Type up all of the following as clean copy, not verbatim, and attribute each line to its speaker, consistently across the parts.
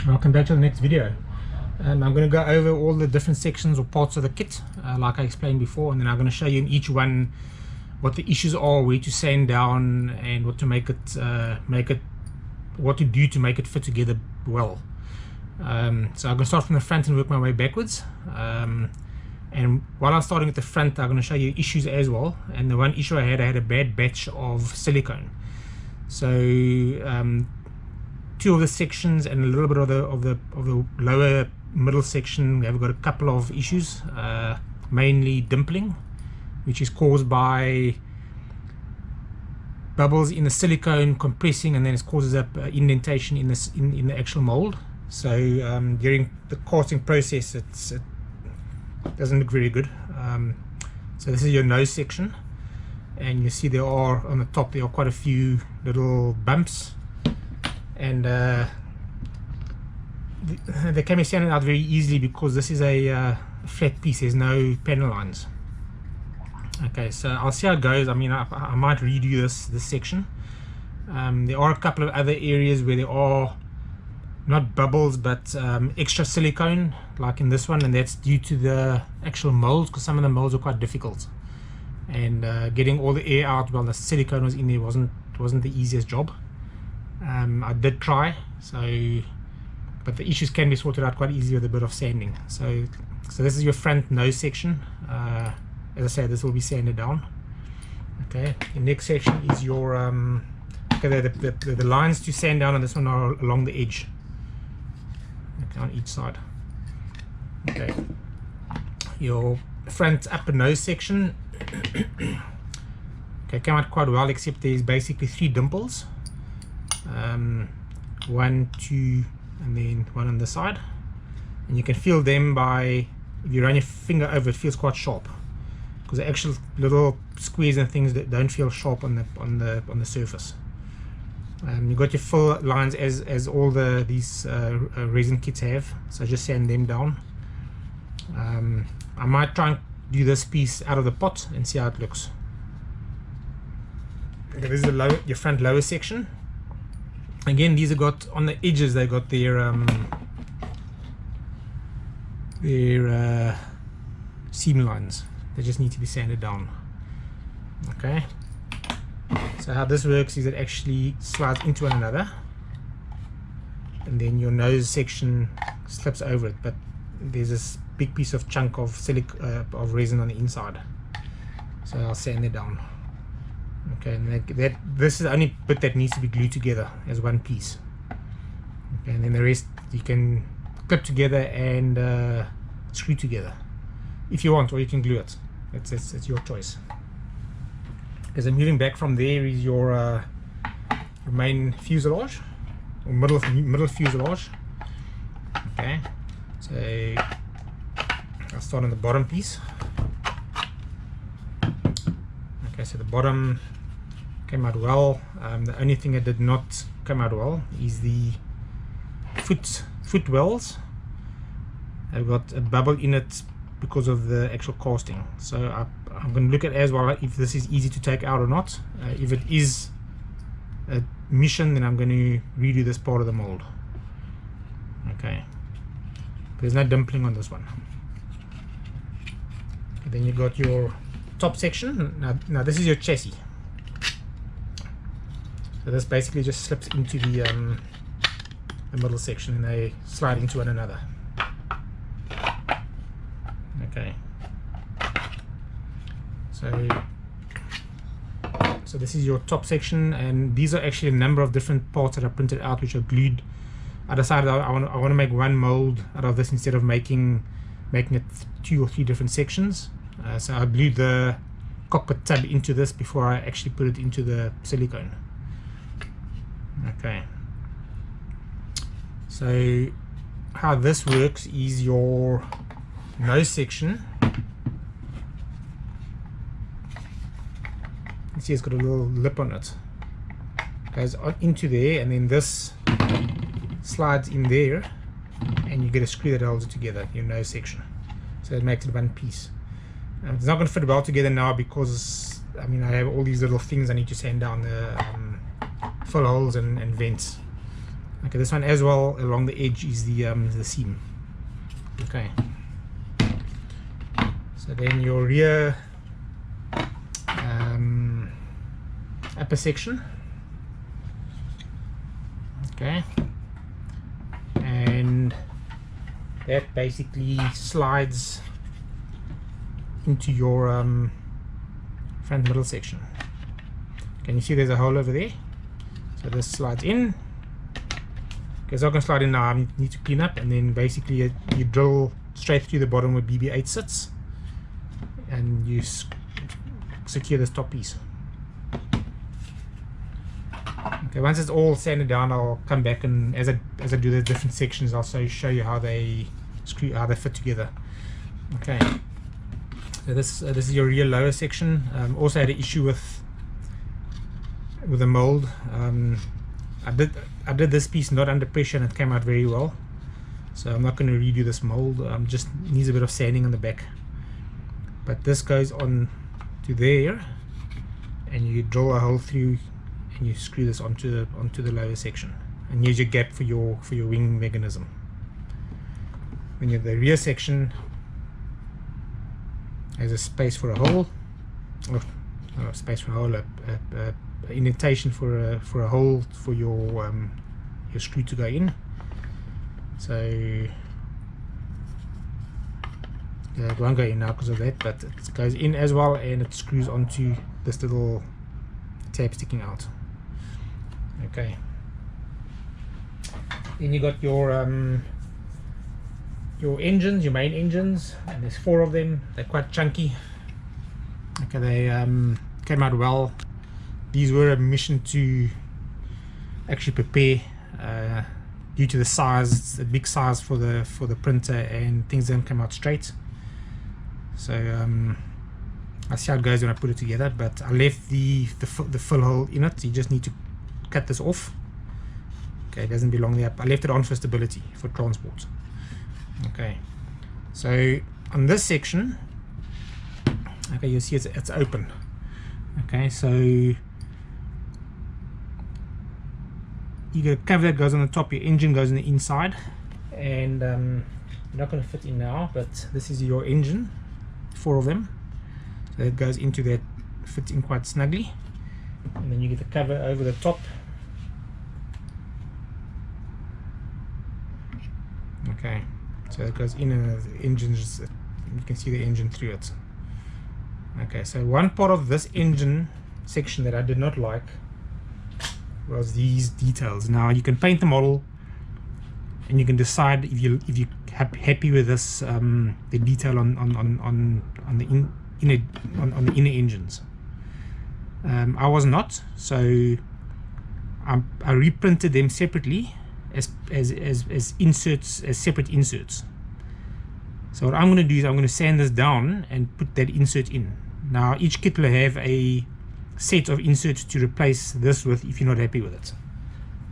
Speaker 1: Welcome back to the next video. I'm going to go over all the different sections or parts of the kit like I explained before, and then I'm going to show you in each one what the issues are, where to sand down, and what to what to do to make it fit together well. So I'm going to start from the front and work my way backwards. And while I'm starting at the front, I'm going to show you issues as well. And the one issue I had a bad batch of silicone. So two of the sections and a little bit of the lower middle section have got a couple of issues, mainly dimpling, which is caused by bubbles in the silicone compressing, and then it causes up indentation in the actual mold. So during the casting process, it doesn't look very good. So this is your nose section, and you see there are on the top quite a few little bumps, and they can be sanded out very easily because this is a flat piece. There's no panel lines. Okay, so I'll see how it goes. I mean, I might redo this section. There are a couple of other areas where there are not bubbles but extra silicone, like in this one, and that's due to the actual molds, because some of the molds are quite difficult, and getting all the air out while the silicone was in there wasn't the easiest job. I did try, but the issues can be sorted out quite easily with a bit of sanding. So this is your front nose section. As I said, this will be sanded down. Okay, the next section is your okay, the lines to sand down on this one are along the edge, okay, on each side. Okay, your front upper nose section okay, came out quite well, except there's basically 3 dimples, 1, 2, and then 1 on the side, and you can feel them by, if you run your finger over it, feels quite sharp, because the actual little squares and things that don't feel sharp on the surface. You've got your full lines as all these resin kits have, so just sand them down. I might try and do this piece out of the pot and see how it looks. Okay, this is your front lower section. Again, these have got on the edges, they got their seam lines. They just need to be sanded down. Okay, so how this works is it actually slides into one another, and then your nose section slips over it, but there's this big piece of chunk of resin on the inside, so I'll sand it down. Okay, and this is the only bit that needs to be glued together as one piece. Okay, and then the rest you can clip together and screw together if you want, or you can glue it. It's your choice. As I'm moving back from there is your main fuselage, or middle fuselage. Okay, so I'll start on the bottom piece. Okay, so the bottom came out well. The only thing that did not come out well is the foot wells. I've got a bubble in it because of the actual casting, so I'm going to look at as well if this is easy to take out or not. If it is a mission, then I'm going to redo this part of the mold. Okay, there's no dimpling on this one. Okay, then you got your top section. Now this is your chassis, so this basically just slips into the middle section, and they slide into one another. Okay, so this is your top section, and these are actually a number of different parts that are printed out, which are glued. I decided I want to make one mold out of this instead of making it 2 or 3 different sections. So I glued the cockpit tub into this before I actually put it into the silicone. Okay, so how this works is your nose section, you see it's got a little lip on it, goes on into there, and then this slides in there, and you get a screw that holds it together, your nose section, so it makes it one piece. It's not going to fit well together now because I mean I have all these little things I need to sand down, the fill holes and vents. Okay, this one as well along the edge is the seam. Okay, so then your rear upper section. Okay, and that basically slides into your front middle section. Can you see there's a hole over there? So this slides in. Okay, it's not going to slide in now. I need to clean up, and then basically you drill straight through the bottom where BB-8 sits, and you secure this top piece. Okay, once it's all sanded down, I'll come back, and as I do the different sections, I'll show you how they fit together. Okay, so this is your rear lower section. Also had an issue with the mold. I did this piece not under pressure, and it came out very well. So I'm not going to redo this mold. Just needs a bit of sanding on the back. But this goes on to there, and you drill a hole through, and you screw this onto the lower section, and use your gap for your wing mechanism. When you have the rear section, has a space for a hole, or not a space for a hole, a indentation for a hole for your screw to go in. So yeah, it won't go in now because of that, but it goes in as well, and it screws onto this little tab sticking out. Okay, then you got your engines, your main engines, and there's 4 of them. They're quite chunky. Okay, they came out well. These were a mission to actually prepare due to the size. It's a big size for the printer, and things don't come out straight. So I'll see how it goes when I put it together, but I left the fill hole in it. You just need to cut this off. Okay, it doesn't belong there. I left it on for stability, for transport. Okay, so on this section, okay, you'll see it's open. Okay, so you got a cover that goes on the top, your engine goes on the inside, and you're not going to fit in now, but this is your engine, 4 of them, so it goes into that, fits in quite snugly, and then you get the cover over the top. Okay, so it goes in, and the engine, you can see the engine through it. Okay, so one part of this engine section that I did not like was these details. Now you can paint the model, and you can decide if you're happy with this, the detail on the inner engines. I was not, so I reprinted them separately as inserts, as separate inserts. So what I'm going to do is I'm going to sand this down and put that insert in. Now each kit will have a set of inserts to replace this with if you're not happy with it.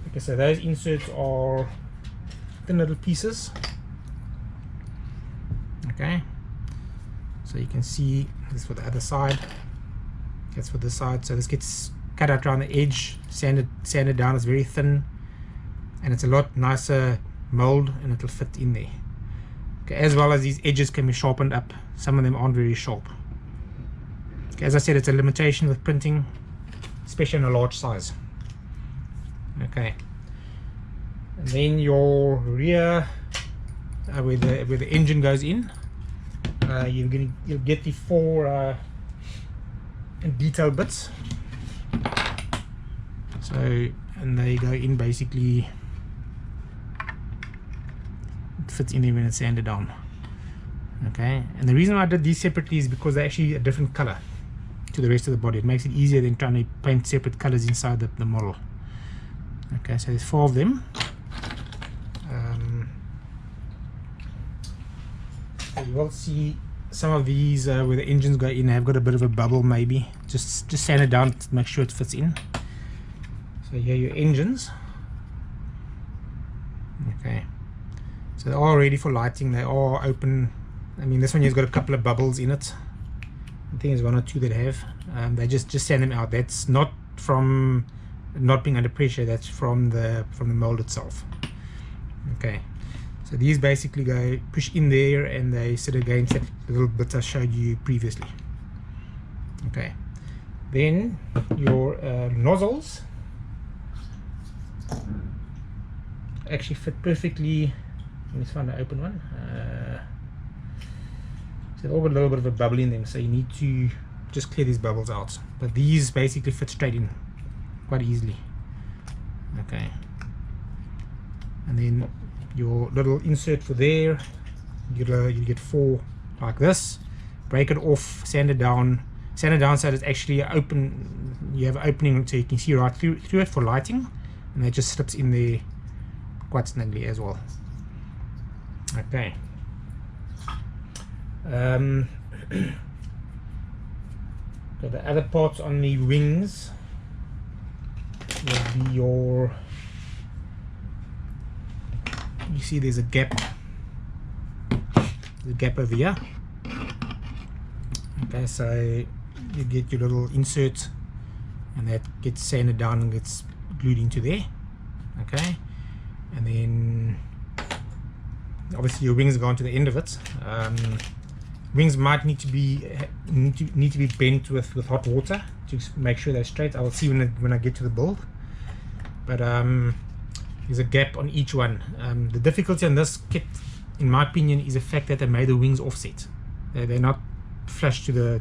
Speaker 1: Okay, so those inserts are thin little pieces. Okay, so you can see this for the other side, that's for this side. So this gets cut out around the edge, sanded down. It's very thin, and it's a lot nicer mold, and it'll fit in there. Okay, as well as these edges can be sharpened up. Some of them aren't very sharp. Okay, as I said, it's a limitation with printing, especially in a large size. Okay, and then your rear, where the engine goes in, you'll get the 4 detail bits. So, and they go in basically. It fits in there when it's sanded down. Okay, and the reason why I did these separately is because they're actually a different color to the rest of the body. It makes it easier than trying to paint separate colors inside the model. Okay, so there's 4 of them. So you will see some of these where the engines go in have got a bit of a bubble, maybe. Just sand it down to make sure it fits in. So here are your engines. Okay, so they're all ready for lighting. They are open. I mean, this one has got a couple of bubbles in it. I think there's 1 or 2 that have. They just sand them out. That's not from not being under pressure, that's from the mold itself. Okay, so these basically go push in there and they sit against that little bit I showed you previously. Okay, then your nozzles actually fit perfectly. Let me find an open one. So they've all got a little bit of a bubble in them, so you need to just clear these bubbles out. But these basically fit straight in quite easily. Okay, and then your little insert for there, you get 4 like this. Break it off, sand it down so that it's actually open. You have an opening so you can see right through it for lighting, and it just slips in there quite snugly as well. Okay. So the other parts on the wings will be your, you see there's a gap over here. Okay, so you get your little insert and that gets sanded down and gets glued into there. Okay, and then obviously your wings go onto the end of it. Wings might need to be bent with hot water to make sure they're straight. I will see when I get to the build. But there's a gap on each one. The difficulty on this kit, in my opinion, is the fact that they made the wings offset. They're not flush to the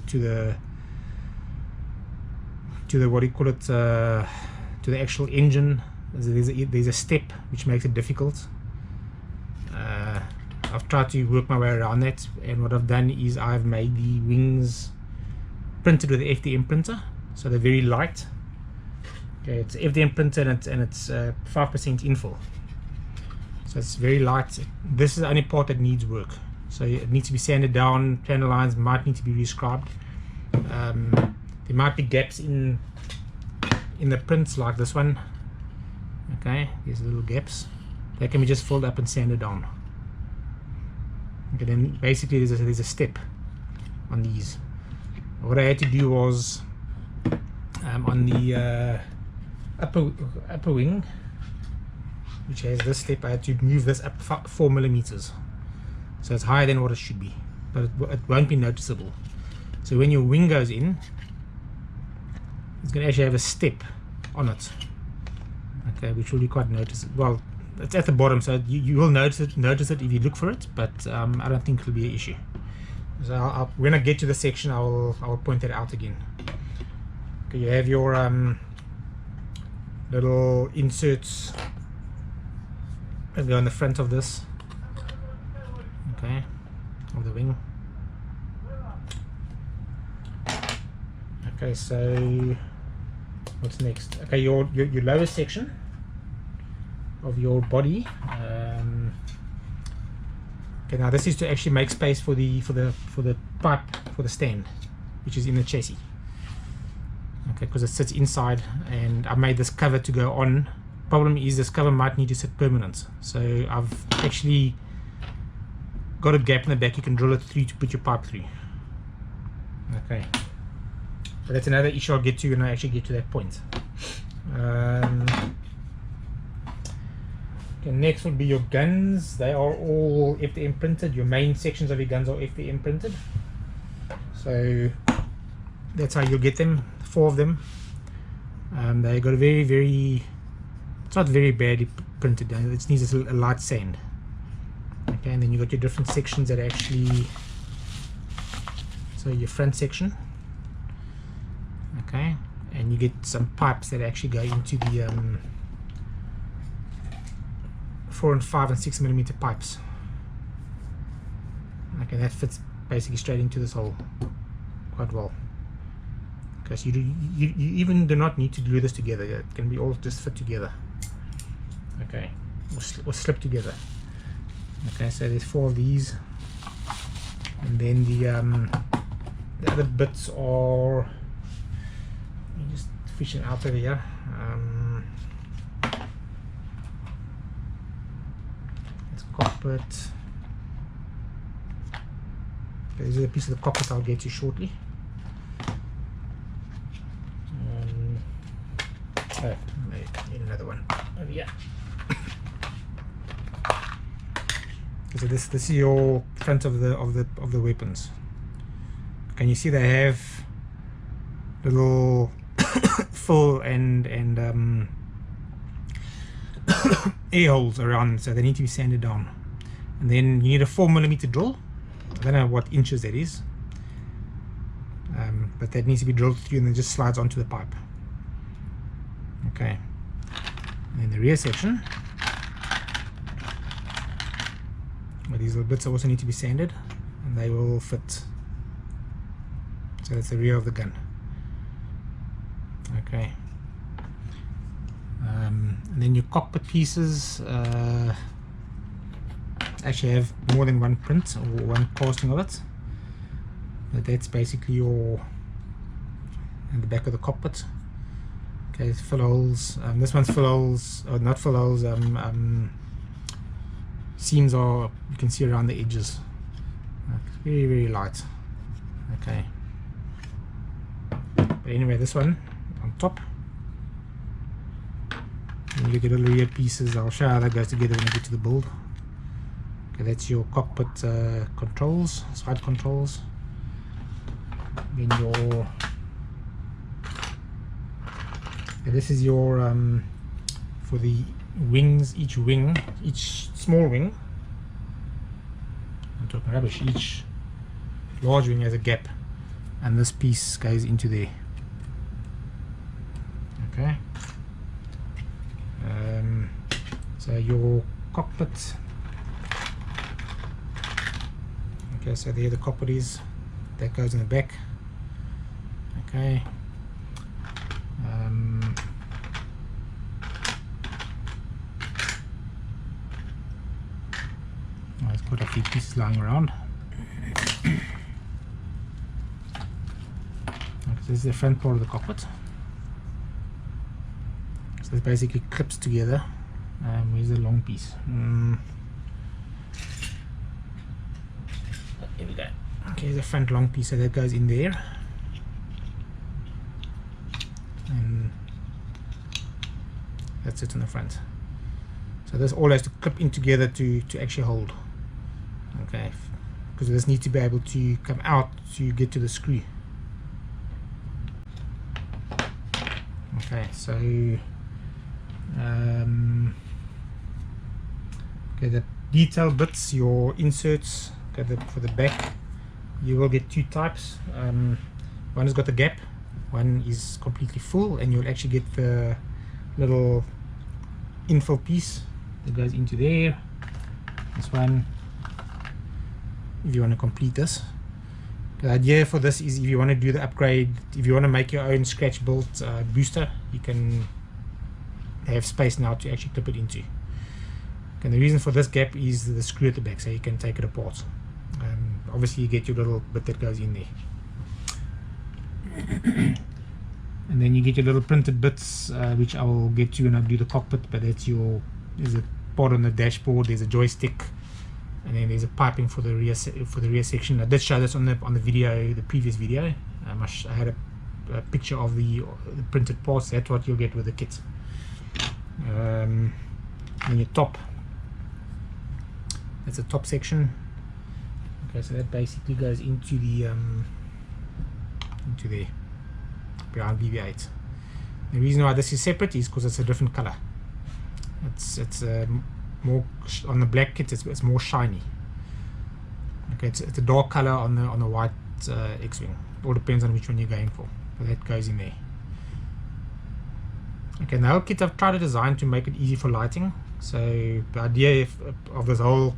Speaker 1: what do you call it, to the actual engine. There's a step which makes it difficult. I've tried to work my way around that, and what I've done is I've made the wings printed with the FDM printer, so they're very light. Okay, it's FDM printed and it's 5% infill, so it's very light. This is the only part that needs work, so it needs to be sanded down. Panel lines might need to be rescribed. There might be gaps in the prints like this one. Okay, these little gaps, they can be just filled up and sanded down. Okay, then basically there's a step on these. What I had to do was on the upper wing, which has this step, I had to move this up 4 millimeters, so it's higher than what it should be, but it won't be noticeable. So when your wing goes in, it's going to actually have a step on it. Okay, which will be quite noticeable. Well, it's at the bottom, so you will notice it if you look for it, but I don't think it'll be an issue. So when I get to the section, I will point that out again. Okay, you have your little inserts that go on the front of this. Okay, of the wing. Okay, so what's next? Okay, your lower section of your body. Okay, now this is to actually make space for the pipe for the stand, which is in the chassis. Okay, because it sits inside, and I made this cover to go on. Problem is this cover might need to sit permanent, so I've actually got a gap in the back. You can drill it through to put your pipe through. Okay, but that's another issue I'll get to when I actually get to that point. Okay, next would be your guns. They are all FDM printed. Your main sections of your guns are FDM printed, so that's how you'll get them. 4 of them. They got a very, it's not very badly printed. It needs a light sand. Okay, and then you got your different sections that actually, so your front section. Okay, and you get some pipes that actually go into the 4 and 5 and 6 millimeter pipes. Okay, that fits basically straight into this hole quite well. Okay, so you even do not need to glue this together. It can be all just fit together. Okay, or slip together. Okay, so there's 4 of these, and then the other bits are, let me just fish it out over here. It's cockpit. Okay, this is a piece of the cockpit I'll get to shortly. another one over here. So this is your front of the weapons. Can you see they have little fill and air holes around, so they need to be sanded down. And then you need a 4mm drill. I don't know what inches that is, but that needs to be drilled through and then just slides onto the pipe. Okay, and then the rear section, but these little bits also need to be sanded and they will fit. So that's the rear of the gun. Okay, and then your cockpit pieces actually have more than one print or one casting of it, but that's basically your in the back of the cockpit. Okay, it's fill holes. This one's fill holes, or not fill holes. Seams are, you can see around the edges. It's very, very light. Okay. But anyway, this one on top. And you get little rear pieces. I'll show how that goes together when we get to the build. Okay, that's your cockpit controls, side controls. Then your this is your for the wings. Each small wing, I'm talking rubbish, each large wing has a gap, and this piece goes into there. Okay, so your cockpit, okay, so there the cockpit is, that goes in the back. Okay, there's quite a few pieces lying around. Okay, so this is the front part of the cockpit. So this basically clips together. Where's the long piece? Here we go. Okay, the front long piece, so that goes in there. And that's it on the front. So this all has to clip in together to actually hold. Okay, because this needs to be able to come out to get to the screw. Okay, so okay, the detail bits, your inserts, okay, for the back, you will get two types. One has got the gap, one is completely full, and you'll actually get the little infill piece that goes into there. This one, if you want to complete this. The idea for this is if you want to do the upgrade, if you want to make your own scratch built booster, you can have space now to actually clip it into. And the reason for this gap is the screw at the back, so you can take it apart. Obviously you get your little bit that goes in there. And then you get your little printed bits, which I will get to when I do the cockpit, but that's there's a part on the dashboard, there's a joystick, and then there's a piping for the rear section. I did show this on the video, the previous video. I had a picture of the printed parts. That's what you'll get with the kit. And your top, that's the top section. Okay, so that basically goes into the into there behind BB8. The reason why this is separate is because it's a different color. It's more on the black kit. It's more shiny. Okay, it's a dark color on the white X-wing. All depends on which one you're going for. But that goes in there. Okay, now kit I've tried to design to make it easy for lighting. So the idea of this whole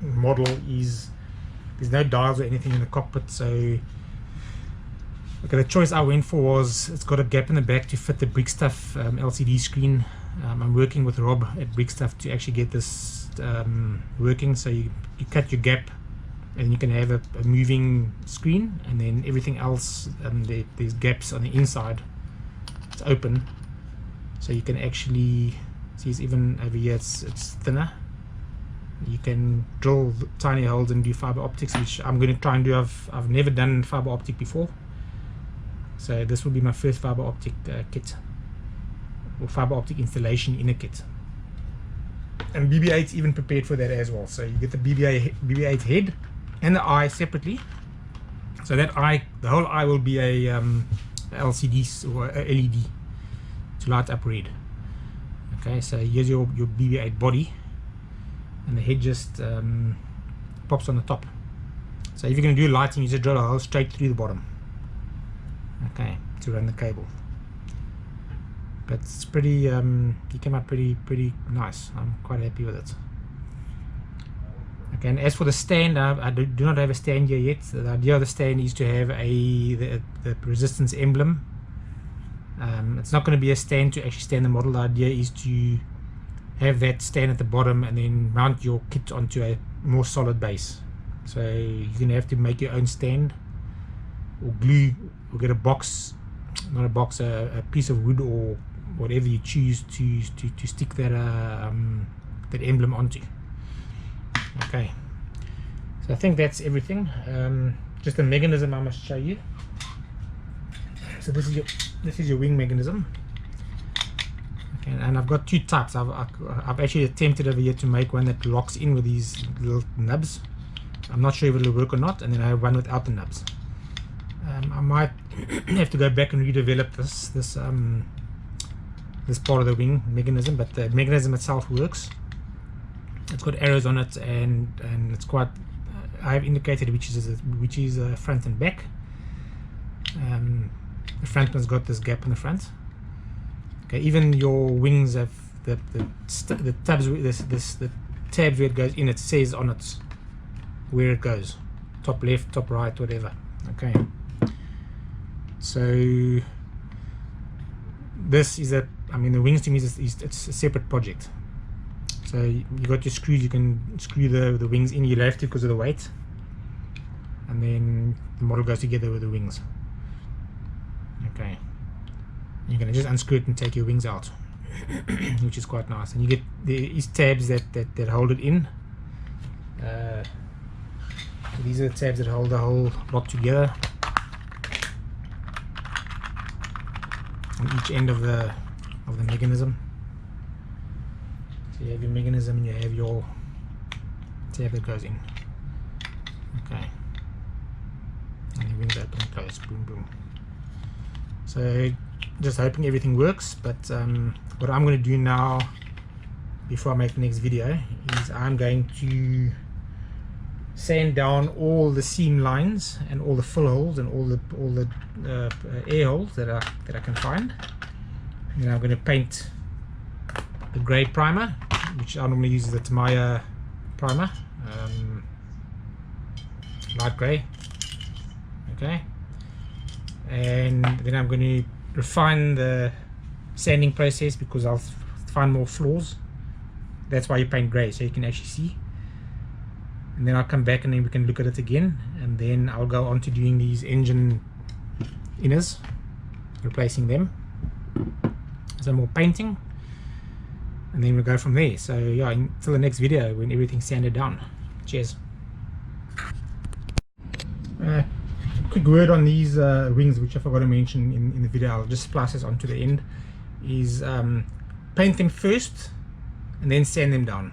Speaker 1: model is there's no dials or anything in the cockpit. So okay, the choice I went for was it's got a gap in the back to fit the Brick Stuff LCD screen. I'm working with Rob at Brick Stuff to actually get this working. So you cut your gap and you can have a moving screen, and then everything else, there's gaps on the inside, it's open, so you can actually see it's even over here, it's thinner. You can drill tiny holes and do fiber optics, which I'm going to try and do. I've never done fiber optic before, so this will be my first fiber optic kit. or fiber optic installation in a kit. And BB-8 is even prepared for that as well. So you get the BB-8 head and the eye separately. So that eye, the whole eye will be a LCD or a LED to light up red. Okay, so here's your BB-8 body, and the head just pops on the top. So if you're going to do lighting, you just drill a hole straight through the bottom, okay, to run the cable. But it's pretty, it came out pretty nice. I'm quite happy with it. Okay, and as for the stand, I do not have a stand here yet. The idea of the stand is to have the resistance emblem. It's not going to be a stand to actually stand the model. The idea is to have that stand at the bottom and then mount your kit onto a more solid base. So you're going to have to make your own stand, or glue, or get a box, not a box, a piece of wood or whatever you choose to stick that that emblem onto. Okay, so I think that's everything. Just the mechanism I must show you. So this is your wing mechanism. Okay, and I've got two types. I've actually attempted over here to make one that locks in with these little nubs. I'm not sure if it'll work or not, and then I have one without the nubs. I might have to go back and redevelop this part of the wing mechanism, but the mechanism itself works. It's got arrows on it, and it's quite. I have indicated which is front and back. The front one's got this gap in the front. Okay, even your wings have the tabs. The tabs where it goes in. It says on it where it goes, top left, top right, whatever. Okay. So this is the wings to me it's a separate project. So you got your screws, you can screw the wings in. You'll have to because of the weight, and then the model goes together with the wings. Okay, you're going to just unscrew it and take your wings out, which is quite nice. And you get these tabs that hold it in. These are the tabs that hold the whole lot together on each end of the mechanism. So you have your mechanism and you have your tab that goes in. Okay, and your wings open and close. Boom, boom. So just hoping everything works. But what I'm going to do now, before I make the next video, is I'm going to sand down all the seam lines and all the fill holes and all the air holes that I can find. And then I'm going to paint the grey primer, which I normally use the Tamaya primer, light grey. Okay, and then I'm going to refine the sanding process because I'll find more flaws. That's why you paint grey, so you can actually see. And then I'll come back and then we can look at it again, and then I'll go on to doing these engine inners, replacing them, some more painting, and then we'll go from there. So yeah, until the next video when everything's sanded down. Cheers. Quick word on these wings, which I forgot to mention in the video. I'll just splice this onto the end, is paint them first and then sand them down,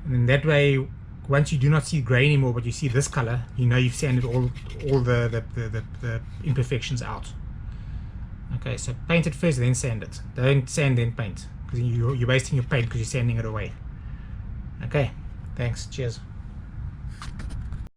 Speaker 1: and then that way once you do not see grey anymore but you see this color, you know you've sanded all the imperfections out. Okay, so paint it first then sand it. Don't sand then paint, because you're wasting your paint because you're sanding it away. Okay, thanks, cheers.